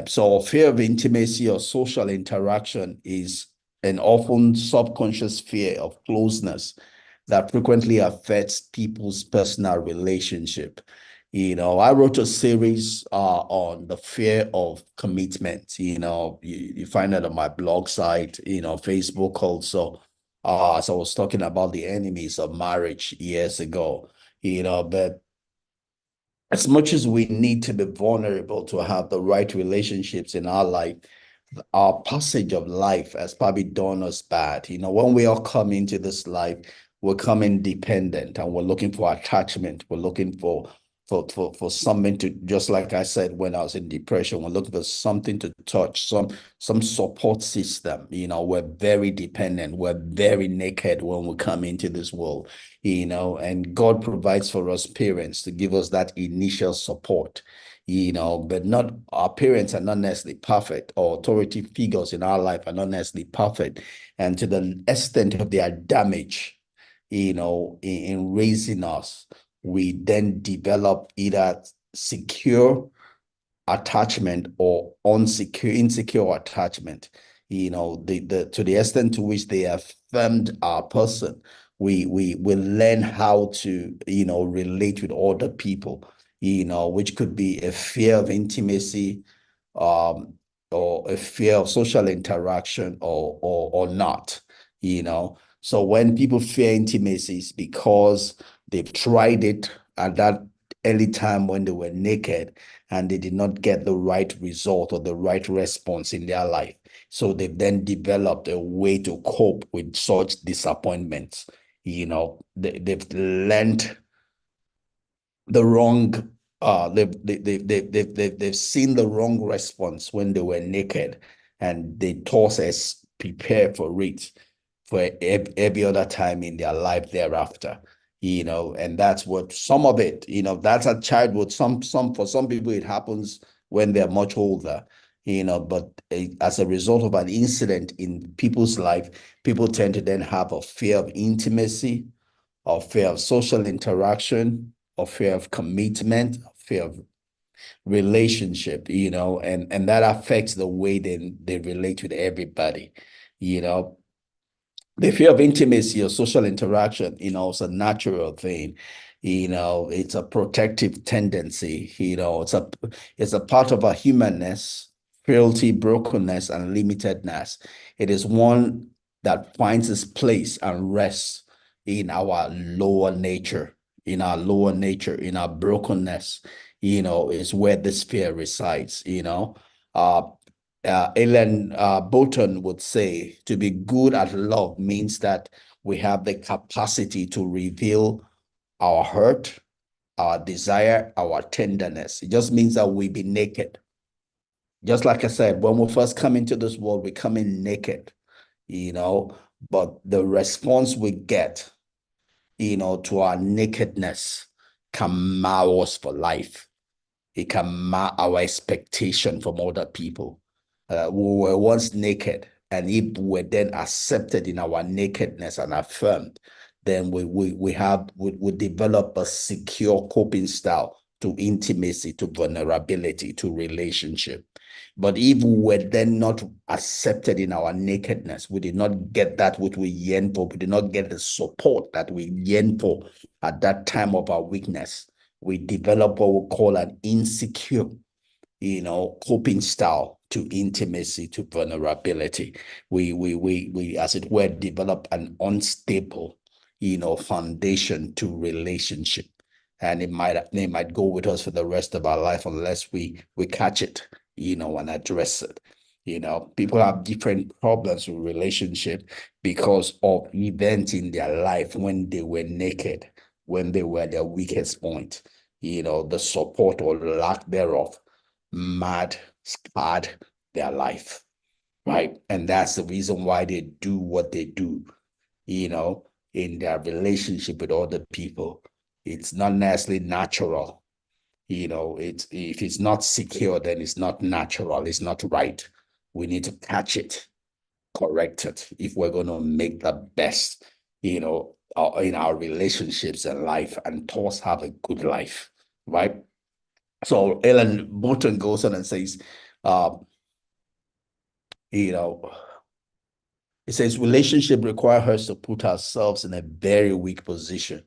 So fear of intimacy or social interaction is an often subconscious fear of closeness that frequently affects people's personal relationship. I wrote a series on the fear of commitment. You find it on my blog site, Facebook also. So I was talking about the enemies of marriage years ago, but as much as we need to be vulnerable to have the right relationships in our life, our passage of life has probably done us bad. When we all come into this life, we're coming dependent and we're looking for attachment. We're looking for something to, just like I said when I was in depression, we're looking for something to touch, some support system. We're very dependent. We're very naked when we come into this world, and God provides for us parents to give us that initial support, but not our parents are not necessarily perfect, or authority figures in our life are not necessarily perfect. And to the extent of their damage, in raising us, we then develop either secure attachment or insecure attachment. The to the extent to which they have affirmed our person, we will learn how to relate with other people, which could be a fear of intimacy, um, or a fear of social interaction, or not. So when people fear intimacy, it's because they've tried it at that early time when they were naked and they did not get the right result or the right response in their life. So they've then developed a way to cope with such disappointments. They've learned the wrong they've seen the wrong response when they were naked, and they thought as prepare for it for every other time in their life thereafter. And that's what some of it, that's a childhood. Some for some people it happens when they're much older, but as a result of an incident in people's life, people tend to then have a fear of intimacy, or fear of social interaction, or fear of commitment, or fear of relationship, and that affects the way they relate with everybody. You know, the fear of intimacy or social interaction, is a natural thing. It's a protective tendency. It's a part of our humanness, frailty, brokenness, and limitedness. It is one that finds its place and rests in our lower nature, in our brokenness. Is where this fear resides. Uh, Ellen Bolton would say, to be good at love means that we have the capacity to reveal our hurt, our desire, our tenderness. It just means that we be naked. Just like I said, when we first come into this world, we come in naked, you know, but the response we get, to our nakedness can mar us for life. It can mar our expectation from other people. We were once naked, and if we're then accepted in our nakedness and affirmed, then we develop a secure coping style to intimacy, to vulnerability, to relationship. But if we were then not accepted in our nakedness, we did not get that which we yearn for, we did not get the support that we yearn for at that time of our weakness, we develop what we call an insecure, coping style to intimacy, to vulnerability. We as it were, develop an unstable, foundation to relationship. And they might go with us for the rest of our life unless we catch it, and address it. People have different problems with relationship because of events in their life when they were naked, when they were at their weakest point. The support or lack thereof scarred their life, right? And that's the reason why they do what they do, you know, in their relationship with other people. It's not necessarily natural. It's if it's not secure, then it's not natural, it's not right. We need to catch it, correct it if we're going to make the best, in our relationships and life, and thus have a good life, right? So Ellen Bolton goes on and says, Um, you know, it says relationship require us to put ourselves in a very weak position.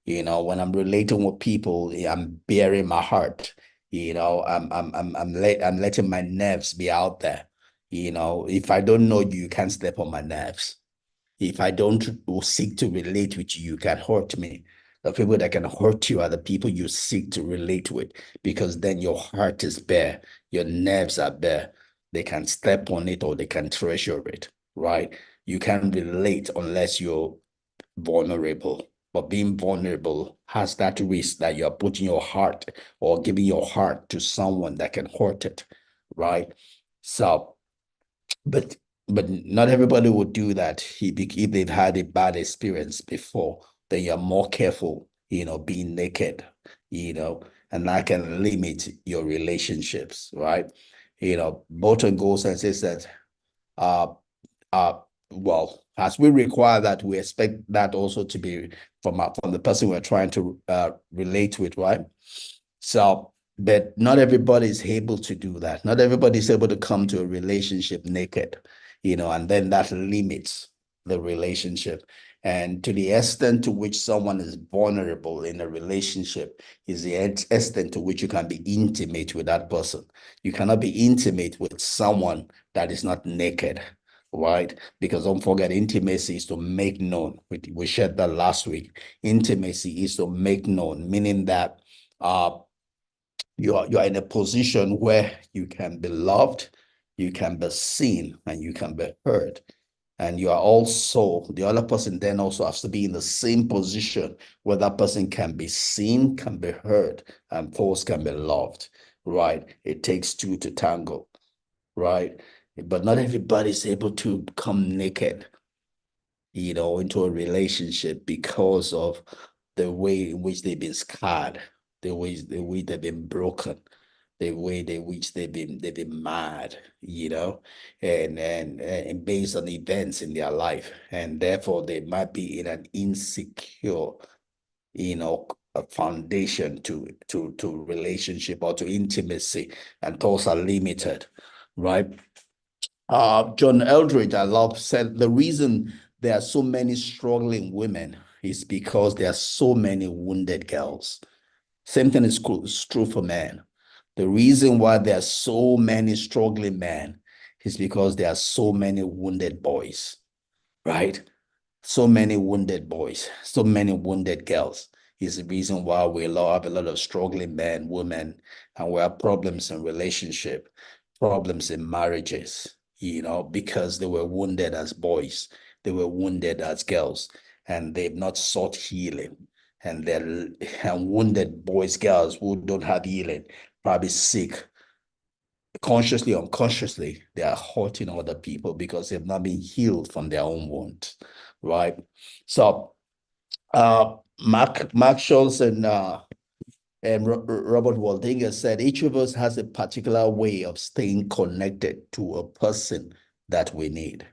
When I'm relating with people, I'm bearing my heart. I'm letting my nerves be out there. If I don't know you, you can't step on my nerves. If I don't seek to relate with you, you can hurt me. The people that can hurt you are the people you seek to relate with, because then your heart is bare, your nerves are bare. They can step on it or they can treasure it, right? You can't relate unless you're vulnerable. But being vulnerable has that risk that you're putting your heart or giving your heart to someone that can hurt it, right? So but not everybody would do that. If they've had a bad experience before, then you're more careful, being naked, you know, and that can limit your relationships, right? Bolton goes and says that uh uh well, as we require that, we expect that also to be from the person we're trying to relate with, right? So, but not everybody is able to do that. Not everybody is able to come to a relationship naked, and then that limits the relationship. And to the extent to which someone is vulnerable in a relationship is the extent to which you can be intimate with that person. You cannot be intimate with someone that is not naked, right? Because don't forget, intimacy is to make known. We shared that last week. Intimacy is to make known, meaning that you are in a position where you can be loved, you can be seen, and you can be heard. And you are also, the other person then also has to be in the same position where that person can be seen, can be heard, and both can be loved, right? It takes two to tango, right? But not everybody is able to come naked, into a relationship because of the way in which they've been scarred, the way they've been broken, the way in which they've been mad, and based on events in their life, and therefore they might be in an insecure, a foundation to relationship or to intimacy, and those are limited, right? John Eldridge, I love, said the reason there are so many struggling women is because there are so many wounded girls. Same thing is true for men. The reason why there are so many struggling men is because there are so many wounded boys, right? So many wounded boys, so many wounded girls is the reason why we have a lot of struggling men, women, and we have problems in relationship, problems in marriages, because they were wounded as boys, they were wounded as girls, and they've not sought healing. And wounded boys, girls who don't have healing, probably sick, consciously, unconsciously, they are hurting other people because they've not been healed from their own wounds, right? So, Mark Schultz and Robert Waldinger said each of us has a particular way of staying connected to a person that we need,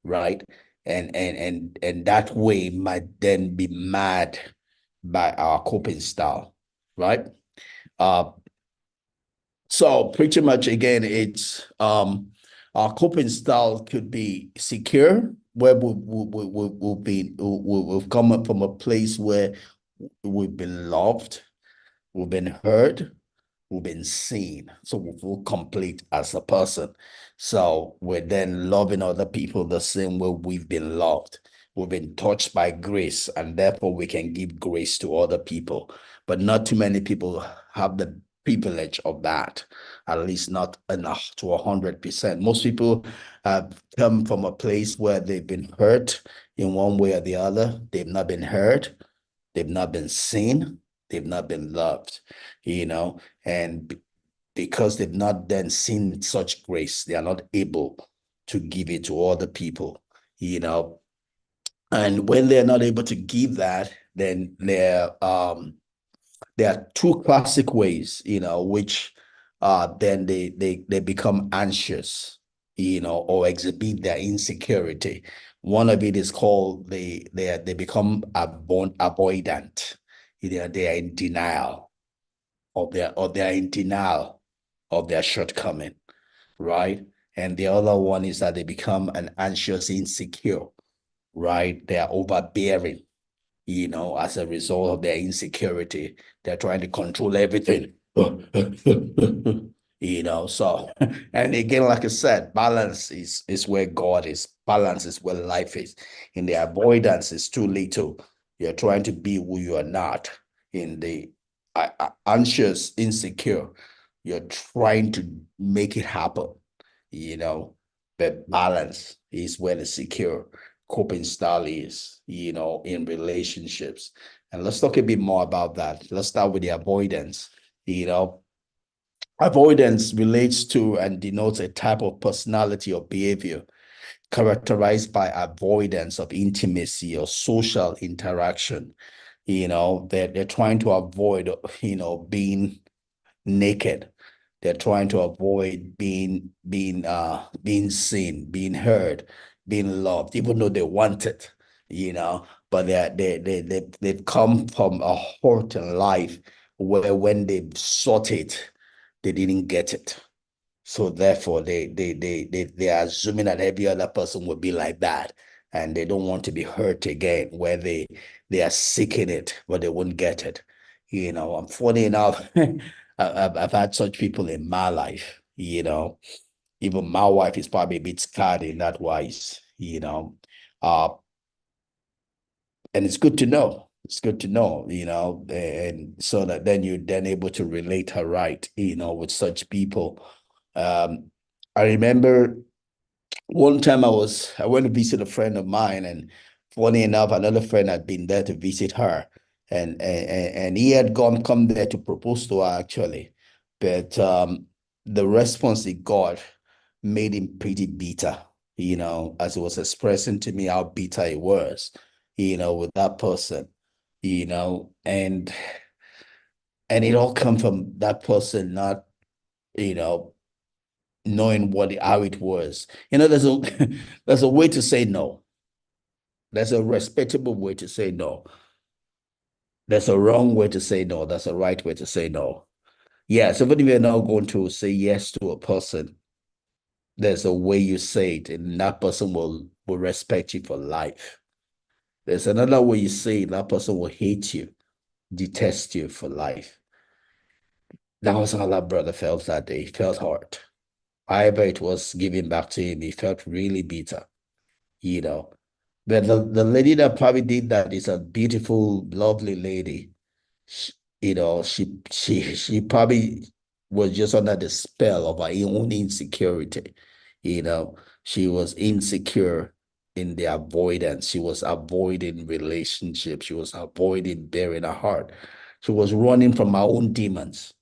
right? And that way might then be mad by our coping style, right? Uh, so pretty much again, it's our coping style could be secure, where we've come up from a place where we've been loved, we've been heard, we've been seen. So we feel complete as a person. So we're then loving other people the same way we've been loved. We've been touched by grace, and therefore we can give grace to other people. But not too many people have the privilege of that, at least not enough to 100%. Most people have come from a place where they've been hurt in one way or the other. They've not been heard, they've not been seen, they've not been loved, and because they've not then seen such grace, they are not able to give it to other people, you know. And when they're not able to give that, then there are two classic ways, which then they become anxious, or exhibit their insecurity. One of it is called they become avoidant. They are in denial of their or they are in denial of their shortcoming. right? And the other one is that they become an anxious insecure, right? They are overbearing, as a result of their insecurity. They're trying to control everything. So and again, like I said, balance is where God is. Balance is where life is. In the avoidance is too little. You're trying to be who you are not. In the anxious, insecure, you're trying to make it happen, you know. But balance is where the secure coping style is, in relationships. And let's talk a bit more about that. Let's start with the avoidance. You know, Avoidance relates to and denotes a type of personality or behavior characterized by avoidance of intimacy or social interaction. They're trying to avoid, being naked. They're trying to avoid being seen, being heard, being loved, even though they want it, but they've come from a hurt in life where when they sought it, they didn't get it. So therefore, they are assuming that every other person would be like that, and they don't want to be hurt again, where they are seeking it, but they won't get it. I'm funny enough, I've had such people in my life. Even my wife is probably a bit scarred in that wise. Uh, and it's good to know. It's good to know, and so that then you're then able to relate her right, with such people. Um, I remember one time I went to visit a friend of mine, and funny enough, another friend had been there to visit her, and he had come there to propose to her actually, but the response he got made him pretty bitter, as he was expressing to me how bitter he was, with that person, and it all come from that person not, you know, knowing how it was. There's a there's a way to say no. There's a respectable way to say no. There's a wrong way to say no. There's a right way to say no. Yes, even if you're not going to say yes to a person, there's a way you say it, and that person will respect you for life. There's another way you say it, that person will hate you, detest you for life. That was how that brother felt that day. He felt hurt. However, it was given back to him. He felt really bitter, you know. But the lady that probably did that is a beautiful, lovely lady. She, she probably was just under the spell of her own insecurity. She was insecure in the avoidance. She was avoiding relationships. She was avoiding bearing her heart. She was running from her own demons,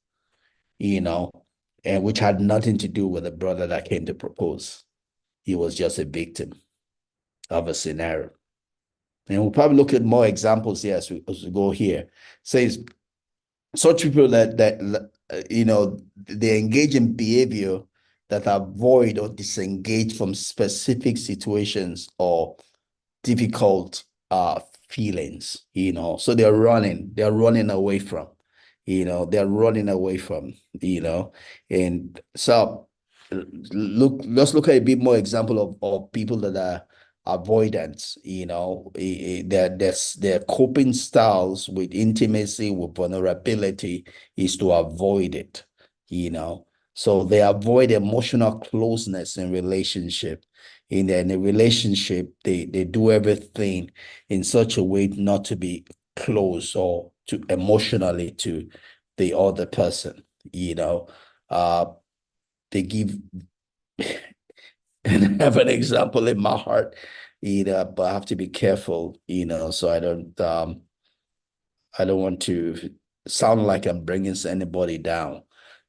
you know, and which had nothing to do with the brother that came to propose. He was just a victim of a scenario. And we'll probably look at more examples here as we go here. Says such people that they engage in behavior that avoid or disengage from specific situations or difficult feelings, so they're running away from, they're running away from, and so let's look at a bit more example of people that are avoidant, their coping styles with intimacy, with vulnerability is to avoid it, so they avoid emotional closeness in relationship. In a relationship, they do everything in such a way not to be close or to emotionally to the other person, uh they give and I have an example in my heart, but I have to be careful, so I don't want to sound like I'm bringing anybody down,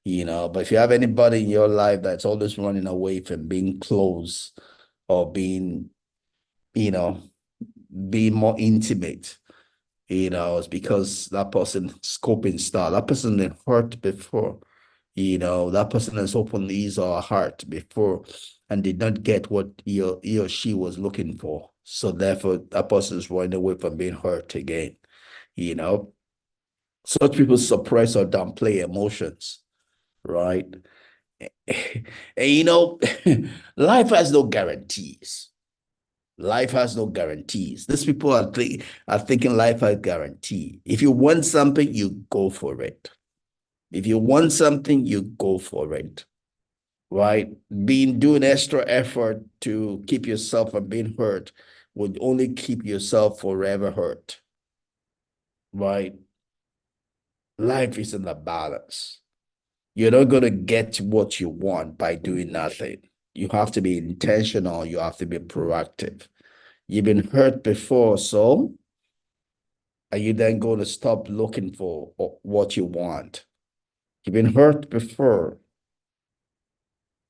but if you have anybody in your life that's always running away from being close or you know, being more intimate, it's because that person's coping style, that person been hurt before, that person has opened his or her heart before and did not get what he or she was looking for. So therefore, that person is running away from being hurt again, you know. Such people suppress or downplay emotions, right? And you know, life has no guarantees. Life has no guarantees. These people are thinking life has guarantee. If you want something, you go for it. If you want something, you go for it. Right? Doing extra effort to keep yourself from being hurt would only keep yourself forever hurt. Right? Life is in a balance. You're not going to get what you want by doing nothing. You have to be intentional. You have to be proactive. You've been hurt before, so are you then going to stop looking for what you want? You've been hurt before.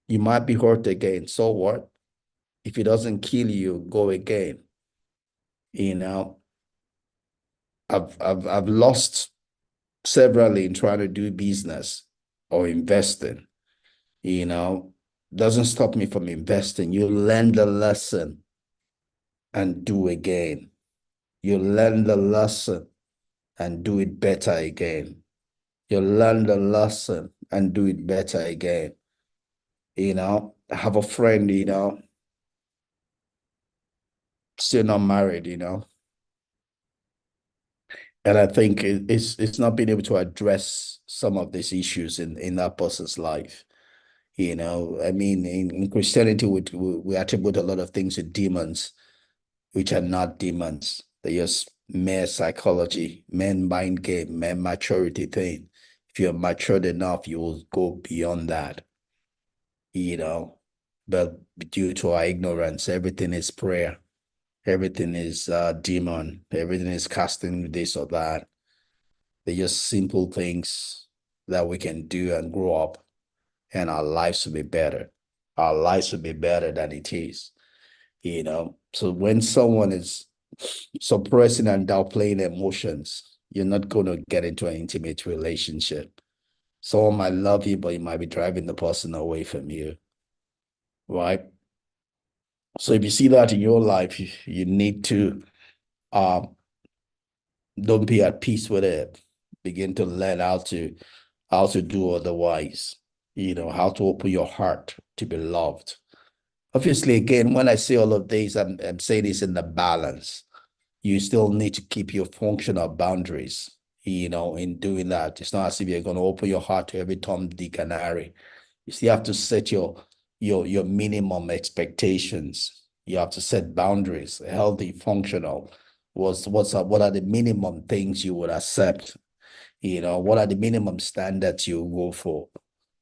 You might be hurt again. So what? If it doesn't kill you, go again. You know, I've lost severally in trying to do business or investing. You know, doesn't stop me from investing. You learn the lesson and do again. You learn the lesson and do it better again. You learn the lesson and do it better again. I have a friend, still not married, and I think it's not being able to address some of these issues in that person's life. I mean, in Christianity, we attribute a lot of things to demons, which are not demons. They're just mere psychology, men mind game, men maturity thing. If you're matured enough, you will go beyond that, you know. But due to our ignorance, everything is prayer, everything is demon, everything is casting this or that. They're just simple things that we can do and grow up, and our lives will be better. Our lives will be better than it is. So when someone is suppressing and downplaying emotions, you're not going to get into an intimate relationship. Someone might love you, but you might be driving the person away from you, right? So if you see that in your life, you need to um, don't be at peace with it. Begin to learn how to do otherwise. How to open your heart to be loved. Obviously, again, when I say all of this, I'm saying this in the balance. You still need to keep your functional boundaries, in doing that. It's not as if you're going to open your heart to every Tom, Dick, and Harry. You still have to set your minimum expectations. You have to set boundaries, healthy, functional. What are the minimum things you would accept? What are the minimum standards you go for?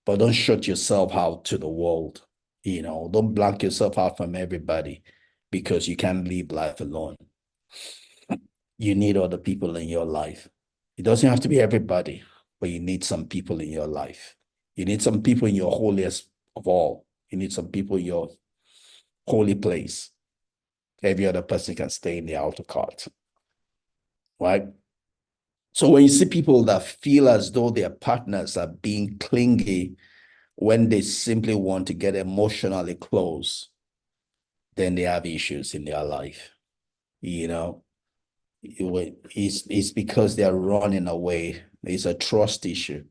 But don't shut yourself out to the world. Don't blank yourself out from everybody because you can't live life alone. You need other people in your life. It doesn't have to be everybody, but you need some people in your life. You need some people in your holiest of all. You need some people in your holy place. Every other person can stay in the outer court, right? So when you see people that feel as though their partners are being clingy when they simply want to get emotionally close, then they have issues in their life. You know, it's because they're running away. It's a trust issue.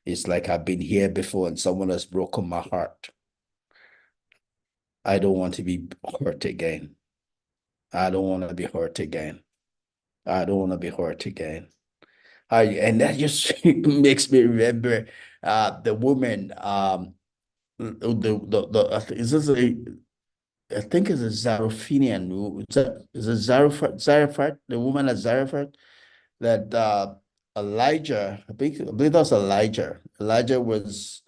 It's like I've been here before and someone has broken my heart. I don't want to be hurt again. I don't want to be hurt again. I don't want to be hurt again. And that just makes me remember the woman the is this a I think it's a Zarophinian. Is it Zarephath, the woman at Zarephath that Elijah, I believe that was Elijah. Elijah was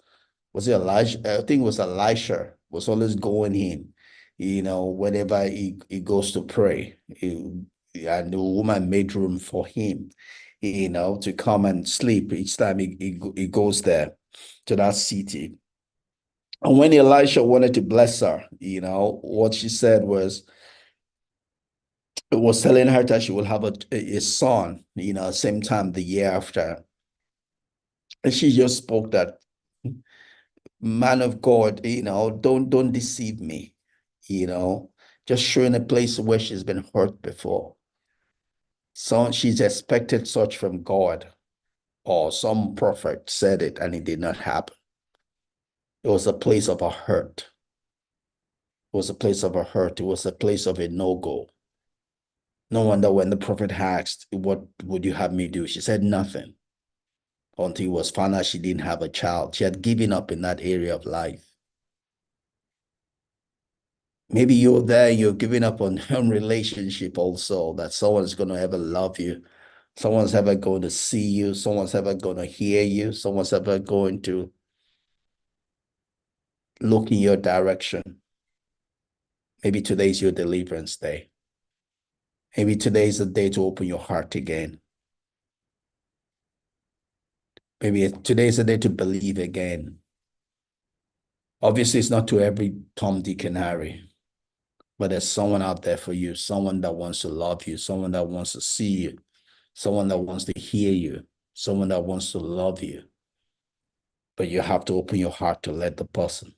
it Elijah? I think it was Elisha was always going in, whenever he goes to pray. And the woman made room for him, to come and sleep each time he goes there to that city. And when Elisha wanted to bless her, what she said was, it was telling her that she will have a son, same time the year after. And she just spoke that, man of God, don't deceive me, you know, just showing a place where she's been hurt before. So she's expected such from God, or some prophet said it and it did not happen. It was a place of a hurt. It was a place of a hurt. It was a place of a no-go. No wonder when the prophet asked, what would you have me do? She said nothing until it was found out she didn't have a child. She had given up in that area of life. Maybe you're there, you're giving up on relationship also, that someone's going to ever love you. Someone's ever going to see you. Someone's ever going to hear you. Someone's ever going to look in your direction. Maybe today's your deliverance day. Maybe today is the day to open your heart again. Maybe today is the day to believe again. Obviously, it's not to every Tom, Dick, and Harry, but there's someone out there for you, someone that wants to love you, someone that wants to see you, someone that wants to hear you, someone that wants to love you. But you have to open your heart to let the person.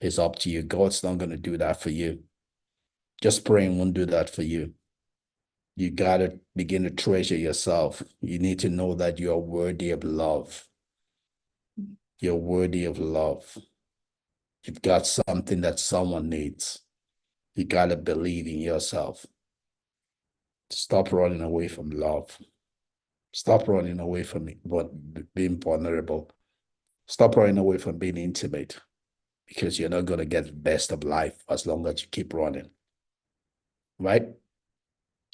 It's up to you. God's not going to do that for you. Just praying won't do that for you. You got to begin to treasure yourself. You need to know that you are worthy of love. You're worthy of love. You've got something that someone needs. You got to believe in yourself. Stop running away from love. Stop running away from being vulnerable. Stop running away from being intimate, because you're not going to get the best of life as long as you keep running. Right?